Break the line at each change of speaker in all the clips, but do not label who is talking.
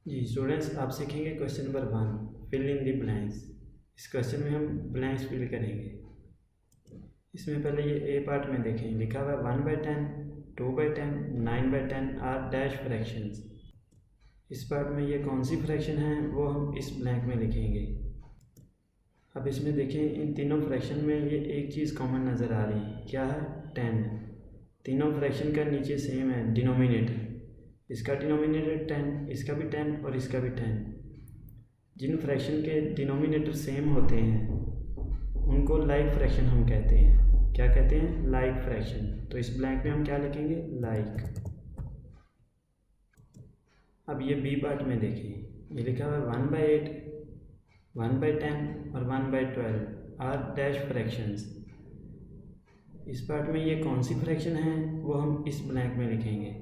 जी students, आप सीखेंगे question number 1 fill in the blanks. इस क्वेश्चन में हम ब्लैंक्स फिल करेंगे। इसमें पहले ये ए पार्ट में देखें, लिखा हुआ है 1/10, 2/10, 9/10 आर डैश फ्रैक्शंस। इस पार्ट में ये कौन सी फ्रैक्शन है वो हम इस ब्लैंक में लिखेंगे। अब इसमें देखें, इन तीनों फ्रैक्शन में ये एक चीज़ कॉमन नज़र आ रही है, क्या है? 10। तीनों फ्रैक्शन का नीचे सेम है डिनोमिनेटर। इसका डिनोमिनेटर 10, इसका भी 10 और इसका भी 10। जिन फ्रैक्शन के डिनोमिनेटर सेम होते हैं उनको लाइक फ्रैक्शन हम कहते हैं। क्या कहते हैं? Like fraction. तो इस ब्लैंक में हम क्या लिखेंगे? लाइक। अब ये बी पार्ट में देखिए, ये लिखा हुआ है 1/8, 1/10 और 1/12 आर डैश फ्रैक्शंस। इस पार्ट में ये कौन सी फ्रैक्शन है वो हम इस ब्लैंक में लिखेंगे।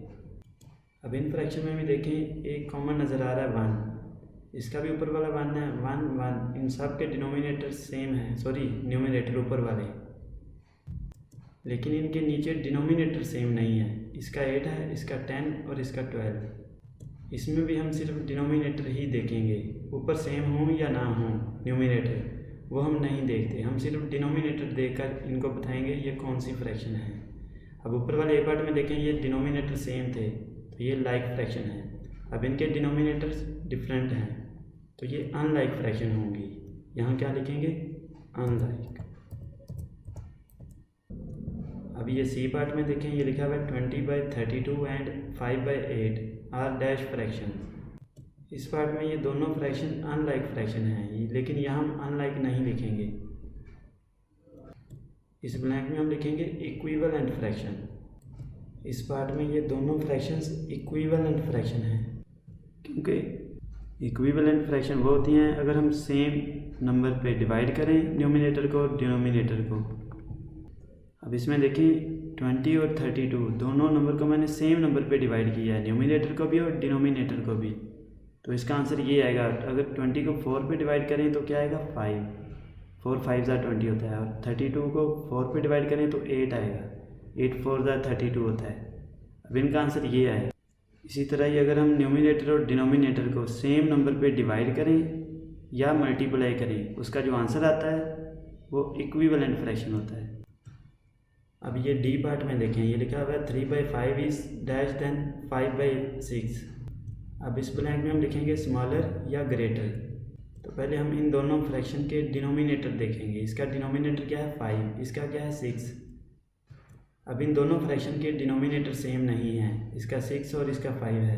अब इन फ्रैक्शन में भी देखें, एक कॉमन नज़र आ रहा है 1। इसका भी ऊपर वाला 1 है, 1 1। इन सब के डिनोमिनेटर सेम है, सॉरी न्यूमिनेटर ऊपर वाले, लेकिन इनके नीचे डिनोमिनेटर सेम नहीं है। इसका 8 है, इसका 10 और इसका 12। इसमें भी हम सिर्फ डिनोमिनेटर ही देखेंगे, ऊपर सेम हो या ना हो न्यूमिनेटर वो हम नहीं देखते। हम सिर्फ डिनोमिनेटर देखकर इनको बताएंगे ये कौन सी फ्रैक्शन है। अब ऊपर वाले ए पार्ट में देखें, ये डिनोमिनेटर सेम थे तो ये लाइक फ्रैक्शन है। अब इनके डिनोमिनेटर्स डिफरेंट हैं तो ये अनलाइक फ्रैक्शन होंगी। यहाँ क्या लिखेंगे? अनलाइक। अब ये सी पार्ट में देखें, ये लिखा हुआ है 20/32 एंड 5/8 आर डैश फ्रैक्शन। इस पार्ट में ये दोनों फ्रैक्शन अनलाइक फ्रैक्शन हैं, लेकिन यहाँ हम अनलाइक नहीं लिखेंगे। इस ब्लैंक में हम लिखेंगे इक्विवेलेंट फ्रैक्शन। इस पार्ट में ये दोनों फ्रैक्शंस इक्विवेलेंट फ्रैक्शन हैं, क्योंकि इक्विवेलेंट फ्रैक्शन वो होती हैं अगर हम सेम नंबर पे डिवाइड करें न्यूमिनेटर को और डिनोमिनेटर को। अब इसमें देखिए 20 और 32 दोनों नंबर को मैंने सेम नंबर पे डिवाइड किया है, न्यूमिनेटर को भी और डिनोमिनेटर को भी। तो इसका आंसर ये आएगा। अगर 20 को 4 पे डिवाइड करें तो क्या आएगा? 5। 4 5 20 होता है। और 32 को 4 पे डिवाइड करें तो 8 आएगा। 8 4 32 होता है। अब इनका आंसर ये आएगा। इसी तरह ही अगर हम न्यूमिनेटर और डिनोमिनेटर को सेम नंबर पे डिवाइड करें या मल्टीप्लाई करें, उसका जो आंसर आता है वो इक्विवेलेंट फ्रैक्शन होता है। अब ये डी पार्ट में देखें, ये लिखा हुआ है 3/5 इज डैश देन 5/6। अब इस ब्लैंक में हम लिखेंगे स्मॉलर या ग्रेटर। तो पहले हम इन दोनों फ्रैक्शन के डिनोमिनेटर देखेंगे। इसका डिनोमिनेटर क्या है? 5, इसका क्या है? 6। अब इन दोनों फ्रैक्शन के डिनोमिनेटर सेम नहीं है, इसका 6 और इसका 5 है।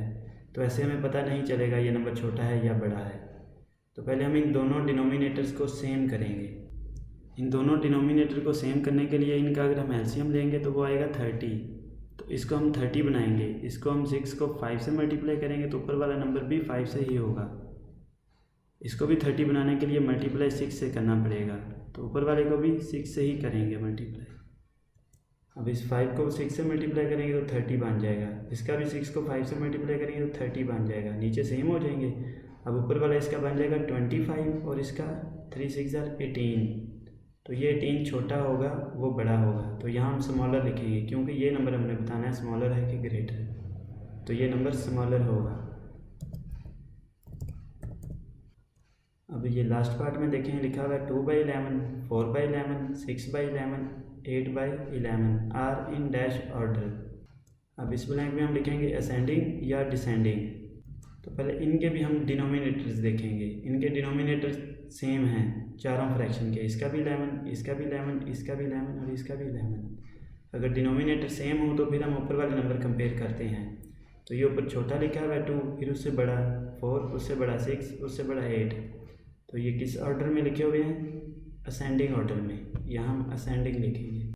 तो ऐसे हमें पता नहीं चलेगा ये नंबर छोटा है या बड़ा है। तो पहले हम इन दोनों डिनोमिनेटर्स को सेम करेंगे। इन दोनों डिनोमिनेटर को सेम करने के लिए इनका अगर हम एलसीएम लेंगे तो वो आएगा 30। तो इसको हम 30 बनाएंगे। इसको हम 6 को 5 से मल्टीप्लाई करेंगे तो ऊपर वाला नंबर भी 5 से ही होगा। इसको भी 30 बनाने के लिए मल्टीप्लाई 6 से करना पड़ेगा, तो ऊपर वाले को भी 6 से ही करेंगे मल्टीप्लाई। अब इस 5 को 6 से मल्टीप्लाई करेंगे तो 30 बन जाएगा। इसका भी 6 को 5 से मल्टीप्लाई करेंगे तो 30 बन जाएगा। नीचे सेम हो जाएंगे। अब ऊपर वाला इसका बन जाएगा 25 और इसका 3 6 18। तो ये 18 छोटा होगा, वो बड़ा होगा। तो यहाँ हम स्मॉलर लिखेंगे, क्योंकि ये नंबर हमने बताना है स्मॉलर है कि ग्रेटर। तो ये नंबर स्मॉलर होगा। अब ये लास्ट पार्ट में देखें, लिखा हुआ है 2/11, 4/11, 6/11, 8/11 आर इन डैश ऑर्डर। अब इस ब्लैंक में हम लिखेंगे असेंडिंग या डिसेंडिंग। तो पहले इनके भी हम डिनोमिनेटर्स देखेंगे। इनके डिनोमिनेटर्स सेम हैं चारों फ्रैक्शन के। इसका भी 11, इसका भी 11, इसका भी 11 और इसका भी 11। अगर डिनोमिनेटर सेम हो तो फिर हम ऊपर वाले नंबर कंपेयर करते हैं। तो ये ऊपर छोटा लिखा हुआ है 2, फिर उससे बड़ा 4, उससे बड़ा 6, उससे बड़ा 8। तो ये किस ऑर्डर में लिखे हुए हैं? असेंडिंग ऑर्डर में। यहाँ हम असेंडिंग लिखेंगे।